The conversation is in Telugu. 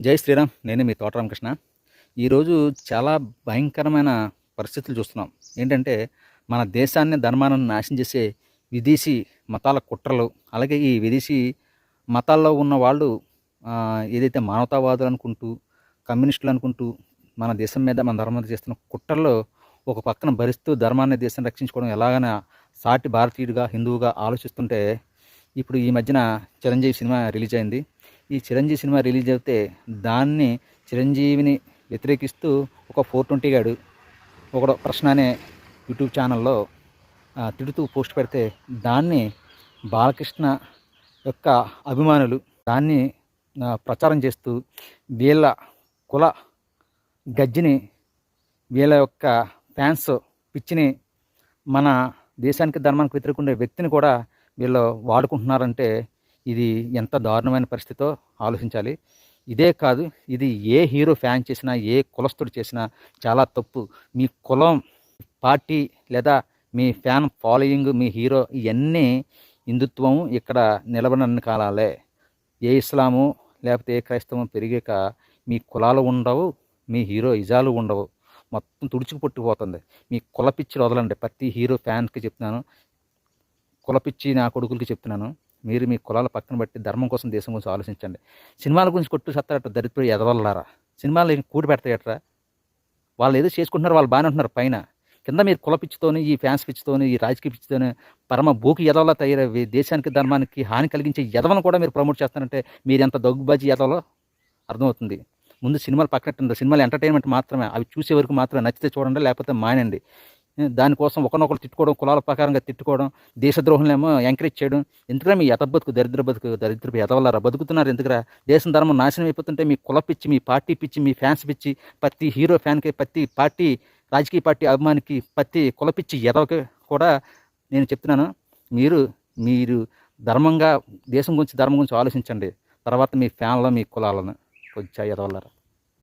జై శ్రీరామ్. నేను మీ తోట రామకృష్ణ. ఈరోజు చాలా భయంకరమైన పరిస్థితులు చూస్తున్నాం. ఏంటంటే మన దేశాన్ని ధర్మాన్ని నాశనం చేసే విదేశీ మతాల కుట్రలు, అలాగే ఈ విదేశీ మతాల్లో ఉన్న వాళ్ళు ఏదైతే మానవతావాదులు అనుకుంటూ, కమ్యూనిస్టులు అనుకుంటూ మన దేశం మీద, మన ధర్మం మీద చేస్తున్న కుట్రల్లో ఒక పక్కన భరిస్తూ ధర్మాన్ని, దేశాన్ని రక్షించుకోవడం ఎలాగైనా సాటి భారతీయుడిగా, హిందువుగా ఆలోచిస్తుంటే, ఇప్పుడు ఈ మధ్యన చిరంజీవి సినిమా రిలీజ్ అయింది. ఈ చిరంజీవి సినిమా రిలీజ్ అయితే దాన్ని చిరంజీవిని వ్యతిరేకిస్తూ ఒక 420 గాడు ఒకడు ప్రశ్న అనే యూట్యూబ్ ఛానల్లో తిడుతూ పోస్ట్ పెడితే దాన్ని బాలకృష్ణ యొక్క అభిమానులు దాన్ని ప్రచారం చేస్తూ వీళ్ళ కుల గజ్జిని, వీళ్ళ యొక్క ఫ్యాన్స్ పిచ్చిని, మన దేశానికి ధర్మానికి వ్యతిరేక ఉండే వ్యక్తిని కూడా వీళ్ళు వాడుకుంటున్నారంటే ఇది ఎంత దారుణమైన పరిస్థితో ఆలోచించాలి. ఇదే కాదు, ఇది ఏ హీరో ఫ్యాన్ చేసినా, ఏ కులస్తుడు చేసినా చాలా తప్పు. మీ కులం, పార్టీ లేదా మీ ఫ్యాన్ ఫాలోయింగ్, మీ హీరో, ఇవన్నీ హిందుత్వం ఇక్కడ నిలబడని కాలాలే. ఏ ఇస్లాము లేకపోతే ఏ క్రైస్తవం పెరిగాక మీ కులాలు ఉండవు, మీ హీరో ఇజాలు ఉండవు, మొత్తం తుడుచుకు పట్టుకుపోతుంది. మీ కులపిచ్చిలు వదలండి. ప్రతి హీరో ఫ్యాన్కి చెప్తున్నాను, కులపిచ్చి నా కొడుకులకి చెప్తున్నాను, మీరు మీ కులాల పక్కన బట్టి ధర్మం కోసం, దేశం కోసం ఆలోచించండి. సినిమాల గురించి కొట్టు సత్తారట దరిద్రుడు ఎదవల్లారా. సినిమాలు కూడి పెడతాయట్రా. వాళ్ళు ఏదో చేసుకుంటున్నారు, వాళ్ళు బాగానే ఉంటున్నారు పైన. కింద మీరు కుల పిచ్చితోని, ఈ ఫ్యాన్స్ పిచ్చితోని, ఈ రాజకీయ పిచ్చితోని పరమ బూకి ఎదవలా తయారవి దేశానికి, ధర్మానికి హాని కలిగించే ఎదవను కూడా మీరు ప్రమోట్ చేస్తారంటే మీరు ఎంత దగ్గుబాజీ ఎదవలో అర్థమవుతుంది. ముందు సినిమాలు పక్కనట్టుంది. సినిమాలు ఎంటర్టైన్మెంట్ మాత్రమే. అవి చూసే వరకు మాత్రమే. నచ్చితే చూడండి, లేకపోతే మానండి. దానికోసం ఒకరినొకరు తిట్టుకోవడం, కులాల ప్రకారంగా తిట్టుకోవడం, దేశద్రోహులనేమో ఎంకరేజ్ చేయడం ఎందుకురా? మీ ఎత బతుకు, దరిద్రపు ఎదవలారా బతుకుతున్నారు ఎందుకురా? దేశం ధర్మం నాశనం అయిపోతుంటే మీ కుల పిచ్చి, మీ పార్టీ పిచ్చి, మీ ఫ్యాన్స్ పిచ్చి, ప్రతి హీరో ఫ్యాన్కి, ప్రతి పార్టీ, రాజకీయ పార్టీ అభిమానికి, ప్రతి కుల పిచ్చి ఎదవకి కూడా నేను చెప్తున్నాను, మీరు ధర్మంగా, దేశం గురించి, ధర్మం గురించి ఆలోచించండి. తర్వాత మీ ఫ్యాన్లో, మీ కులాలను కొంచెం ఎదవలారా.